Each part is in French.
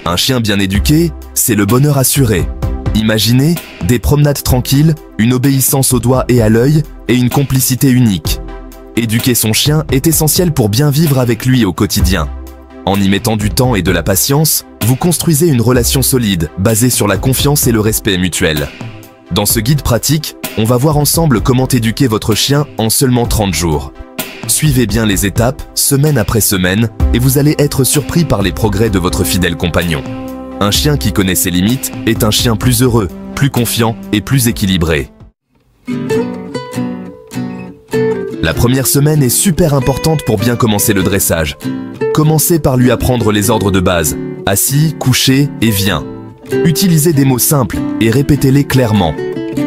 Un chien bien éduqué, c'est le bonheur assuré. Imaginez des promenades tranquilles, une obéissance au doigt et à l'œil et une complicité unique. Éduquer son chien est essentiel pour bien vivre avec lui au quotidien. En y mettant du temps et de la patience, vous construisez une relation solide, basée sur la confiance et le respect mutuel. Dans ce guide pratique, on va voir ensemble comment éduquer votre chien en seulement 30 jours. Suivez bien les étapes, semaine après semaine, et vous allez être surpris par les progrès de votre fidèle compagnon. Un chien qui connaît ses limites est un chien plus heureux, plus confiant et plus équilibré. La première semaine est super importante pour bien commencer le dressage. Commencez par lui apprendre les ordres de base, assis, couché et viens. Utilisez des mots simples et répétez-les clairement.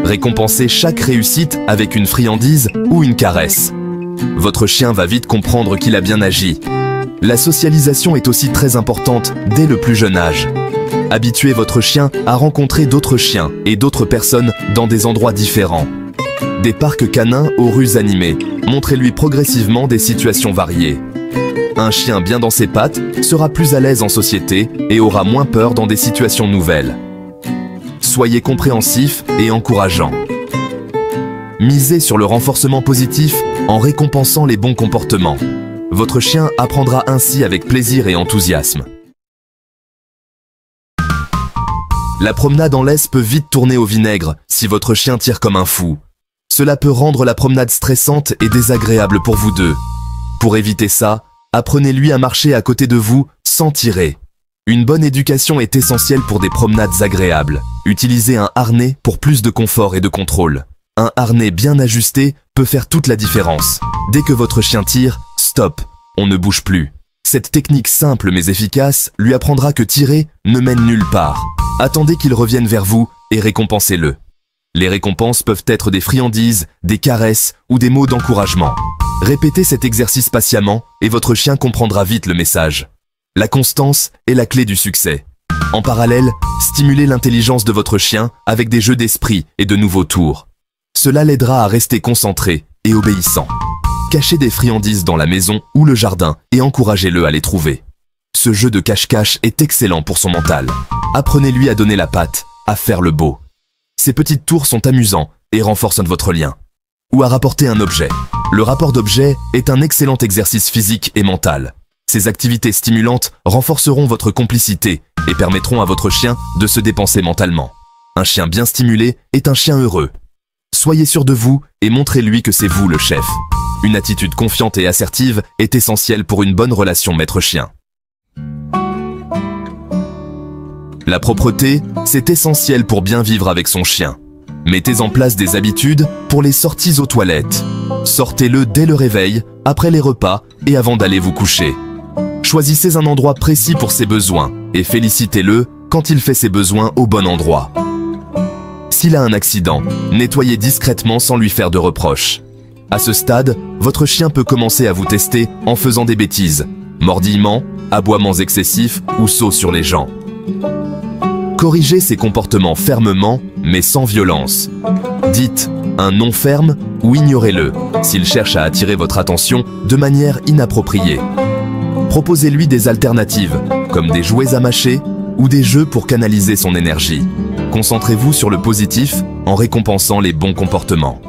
Récompensez chaque réussite avec une friandise ou une caresse. Votre chien va vite comprendre qu'il a bien agi. La socialisation est aussi très importante dès le plus jeune âge. Habituez votre chien à rencontrer d'autres chiens et d'autres personnes dans des endroits différents. Des parcs canins aux rues animées, montrez-lui progressivement des situations variées. Un chien bien dans ses pattes sera plus à l'aise en société et aura moins peur dans des situations nouvelles. Soyez compréhensif et encourageant. Misez sur le renforcement positif en récompensant les bons comportements. Votre chien apprendra ainsi avec plaisir et enthousiasme. La promenade en laisse peut vite tourner au vinaigre si votre chien tire comme un fou. Cela peut rendre la promenade stressante et désagréable pour vous deux. Pour éviter ça, apprenez-lui à marcher à côté de vous sans tirer. Une bonne éducation est essentielle pour des promenades agréables. Utilisez un harnais pour plus de confort et de contrôle. Un harnais bien ajusté peut faire toute la différence. Dès que votre chien tire, stop, on ne bouge plus. Cette technique simple mais efficace lui apprendra que tirer ne mène nulle part. Attendez qu'il revienne vers vous et récompensez-le. Les récompenses peuvent être des friandises, des caresses ou des mots d'encouragement. Répétez cet exercice patiemment et votre chien comprendra vite le message. La constance est la clé du succès. En parallèle, stimulez l'intelligence de votre chien avec des jeux d'esprit et de nouveaux tours. Cela l'aidera à rester concentré et obéissant. Cachez des friandises dans la maison ou le jardin et encouragez-le à les trouver. Ce jeu de cache-cache est excellent pour son mental. Apprenez-lui à donner la patte, à faire le beau. Ces petites tours sont amusants et renforcent votre lien. Ou à rapporter un objet. Le rapport d'objet est un excellent exercice physique et mental. Ces activités stimulantes renforceront votre complicité et permettront à votre chien de se dépenser mentalement. Un chien bien stimulé est un chien heureux. Soyez sûr de vous et montrez-lui que c'est vous le chef. Une attitude confiante et assertive est essentielle pour une bonne relation maître-chien. La propreté, c'est essentiel pour bien vivre avec son chien. Mettez en place des habitudes pour les sorties aux toilettes. Sortez-le dès le réveil, après les repas et avant d'aller vous coucher. Choisissez un endroit précis pour ses besoins et félicitez-le quand il fait ses besoins au bon endroit. S'il a un accident, nettoyez discrètement sans lui faire de reproches. À ce stade, votre chien peut commencer à vous tester en faisant des bêtises, mordillements, aboiements excessifs ou sauts sur les gens. Corrigez ses comportements fermement, mais sans violence. Dites un non ferme ou ignorez-le s'il cherche à attirer votre attention de manière inappropriée. Proposez-lui des alternatives, comme des jouets à mâcher ou des jeux pour canaliser son énergie. Concentrez-vous sur le positif en récompensant les bons comportements.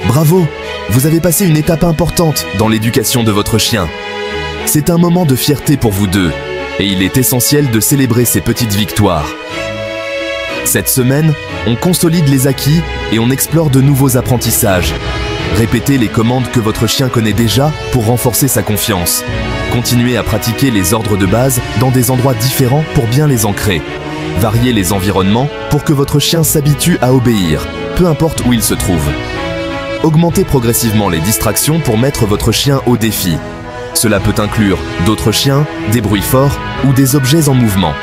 Bravo! Vous avez passé une étape importante dans l'éducation de votre chien. C'est un moment de fierté pour vous deux, et il est essentiel de célébrer ces petites victoires. Cette semaine, on consolide les acquis et on explore de nouveaux apprentissages. Répétez les commandes que votre chien connaît déjà pour renforcer sa confiance. Continuez à pratiquer les ordres de base dans des endroits différents pour bien les ancrer. Variez les environnements pour que votre chien s'habitue à obéir, peu importe où il se trouve. Augmentez progressivement les distractions pour mettre votre chien au défi. Cela peut inclure d'autres chiens, des bruits forts ou des objets en mouvement.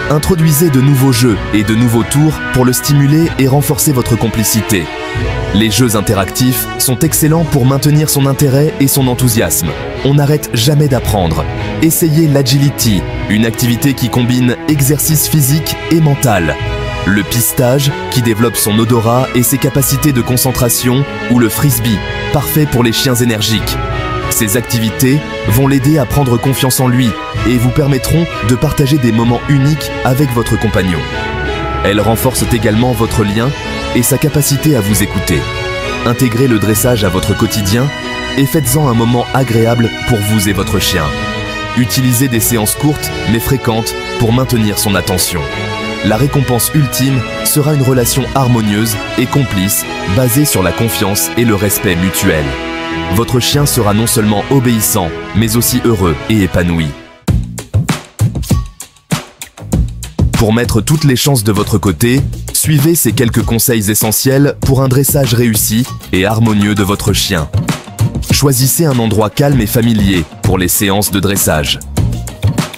Introduisez de nouveaux jeux et de nouveaux tours pour le stimuler et renforcer votre complicité. Les jeux interactifs sont excellents pour maintenir son intérêt et son enthousiasme. On n'arrête jamais d'apprendre. Essayez l'agility, une activité qui combine exercice physique et mental. Le pistage, qui développe son odorat et ses capacités de concentration, ou le frisbee, parfait pour les chiens énergiques. Ces activités vont l'aider à prendre confiance en lui et vous permettront de partager des moments uniques avec votre compagnon. Elles renforcent également votre lien et sa capacité à vous écouter. Intégrez le dressage à votre quotidien et faites-en un moment agréable pour vous et votre chien. Utilisez des séances courtes mais fréquentes pour maintenir son attention. La récompense ultime sera une relation harmonieuse et complice basée sur la confiance et le respect mutuel. Votre chien sera non seulement obéissant, mais aussi heureux et épanoui. Pour mettre toutes les chances de votre côté, suivez ces quelques conseils essentiels pour un dressage réussi et harmonieux de votre chien. Choisissez un endroit calme et familier pour les séances de dressage.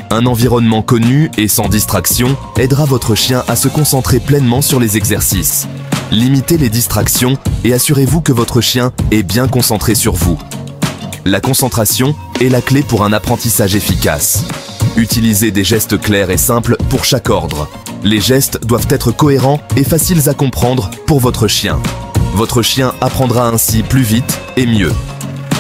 Un environnement connu et sans distraction aidera votre chien à se concentrer pleinement sur les exercices. Limitez les distractions et assurez-vous que votre chien est bien concentré sur vous. La concentration est la clé pour un apprentissage efficace. Utilisez des gestes clairs et simples pour chaque ordre. Les gestes doivent être cohérents et faciles à comprendre pour votre chien. Votre chien apprendra ainsi plus vite et mieux.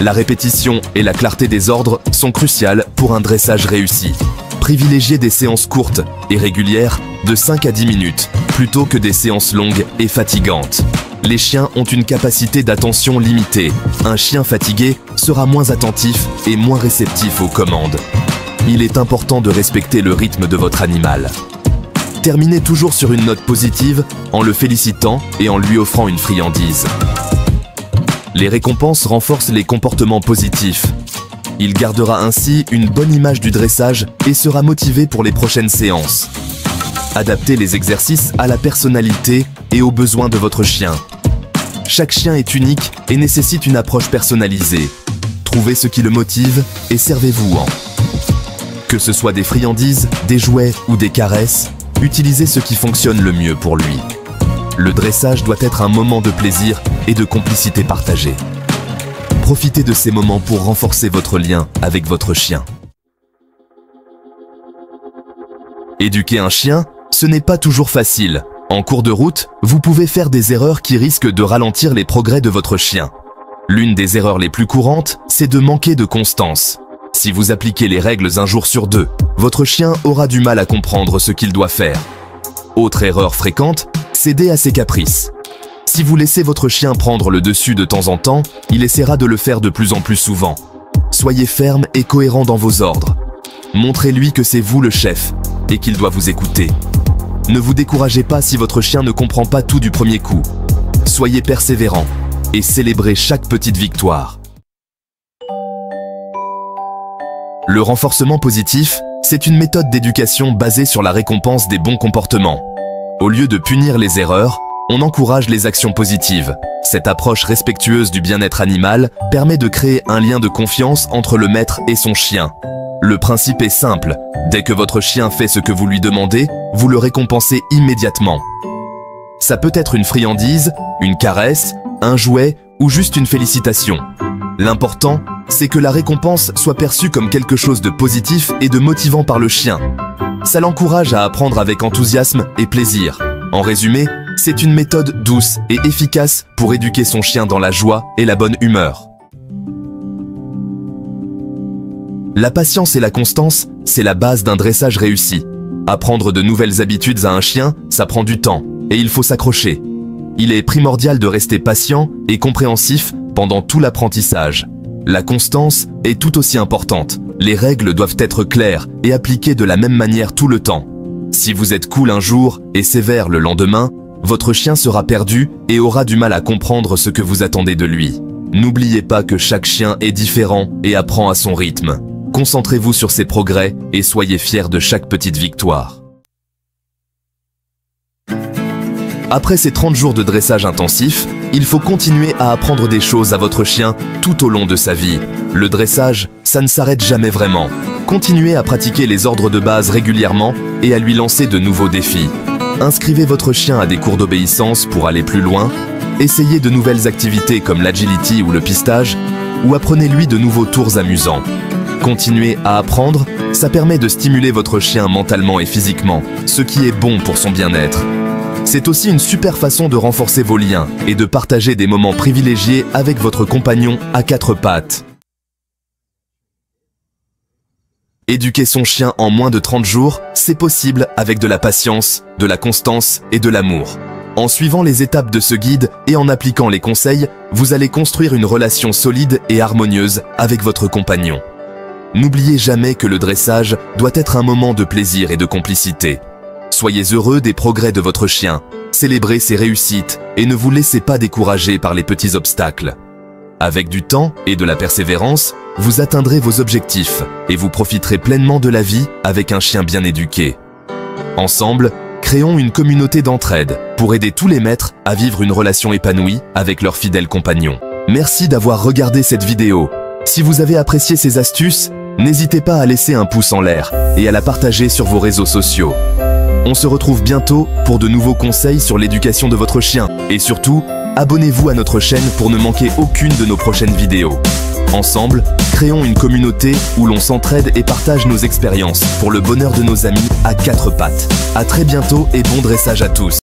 La répétition et la clarté des ordres sont cruciales pour un dressage réussi. Privilégiez des séances courtes et régulières de 5 à 10 minutes, plutôt que des séances longues et fatigantes. Les chiens ont une capacité d'attention limitée. Un chien fatigué sera moins attentif et moins réceptif aux commandes. Il est important de respecter le rythme de votre animal. Terminez toujours sur une note positive en le félicitant et en lui offrant une friandise. Les récompenses renforcent les comportements positifs. Il gardera ainsi une bonne image du dressage et sera motivé pour les prochaines séances. Adaptez les exercices à la personnalité et aux besoins de votre chien. Chaque chien est unique et nécessite une approche personnalisée. Trouvez ce qui le motive et servez-vous-en. Que ce soit des friandises, des jouets ou des caresses, utilisez ce qui fonctionne le mieux pour lui. Le dressage doit être un moment de plaisir et de complicité partagée. Profitez de ces moments pour renforcer votre lien avec votre chien. Éduquer un chien, ce n'est pas toujours facile. En cours de route, vous pouvez faire des erreurs qui risquent de ralentir les progrès de votre chien. L'une des erreurs les plus courantes, c'est de manquer de constance. Si vous appliquez les règles un jour sur deux, votre chien aura du mal à comprendre ce qu'il doit faire. Autre erreur fréquente, céder à ses caprices. Si vous laissez votre chien prendre le dessus de temps en temps, il essaiera de le faire de plus en plus souvent. Soyez ferme et cohérent dans vos ordres. Montrez-lui que c'est vous le chef et qu'il doit vous écouter. Ne vous découragez pas si votre chien ne comprend pas tout du premier coup. Soyez persévérant et célébrez chaque petite victoire. Le renforcement positif, c'est une méthode d'éducation basée sur la récompense des bons comportements. Au lieu de punir les erreurs, on encourage les actions positives. Cette approche respectueuse du bien-être animal permet de créer un lien de confiance entre le maître et son chien. Le principe est simple, dès que votre chien fait ce que vous lui demandez, vous le récompensez immédiatement. Ça peut être une friandise, une caresse, un jouet ou juste une félicitation. L'important, c'est que la récompense soit perçue comme quelque chose de positif et de motivant par le chien. Ça l'encourage à apprendre avec enthousiasme et plaisir. En résumé, c'est une méthode douce et efficace pour éduquer son chien dans la joie et la bonne humeur. La patience et la constance, c'est la base d'un dressage réussi. Apprendre de nouvelles habitudes à un chien, ça prend du temps et il faut s'accrocher. Il est primordial de rester patient et compréhensif pendant tout l'apprentissage. La constance est tout aussi importante. Les règles doivent être claires et appliquées de la même manière tout le temps. Si vous êtes cool un jour et sévère le lendemain, votre chien sera perdu et aura du mal à comprendre ce que vous attendez de lui. N'oubliez pas que chaque chien est différent et apprend à son rythme. Concentrez-vous sur ses progrès et soyez fiers de chaque petite victoire. Après ces 30 jours de dressage intensif, il faut continuer à apprendre des choses à votre chien tout au long de sa vie. Le dressage, ça ne s'arrête jamais vraiment. Continuez à pratiquer les ordres de base régulièrement et à lui lancer de nouveaux défis. Inscrivez votre chien à des cours d'obéissance pour aller plus loin, essayez de nouvelles activités comme l'agility ou le pistage, ou apprenez-lui de nouveaux tours amusants. Continuez à apprendre, ça permet de stimuler votre chien mentalement et physiquement, ce qui est bon pour son bien-être. C'est aussi une super façon de renforcer vos liens et de partager des moments privilégiés avec votre compagnon à quatre pattes. Éduquer son chien en moins de 30 jours, c'est possible avec de la patience, de la constance et de l'amour. En suivant les étapes de ce guide et en appliquant les conseils, vous allez construire une relation solide et harmonieuse avec votre compagnon. N'oubliez jamais que le dressage doit être un moment de plaisir et de complicité. Soyez heureux des progrès de votre chien, célébrez ses réussites et ne vous laissez pas décourager par les petits obstacles. Avec du temps et de la persévérance, vous atteindrez vos objectifs et vous profiterez pleinement de la vie avec un chien bien éduqué. Ensemble, créons une communauté d'entraide pour aider tous les maîtres à vivre une relation épanouie avec leurs fidèles compagnons. Merci d'avoir regardé cette vidéo. Si vous avez apprécié ces astuces, n'hésitez pas à laisser un pouce en l'air et à la partager sur vos réseaux sociaux. On se retrouve bientôt pour de nouveaux conseils sur l'éducation de votre chien. Et surtout, abonnez-vous à notre chaîne pour ne manquer aucune de nos prochaines vidéos. Ensemble, créons une communauté où l'on s'entraide et partage nos expériences pour le bonheur de nos amis à quatre pattes. À très bientôt et bon dressage à tous.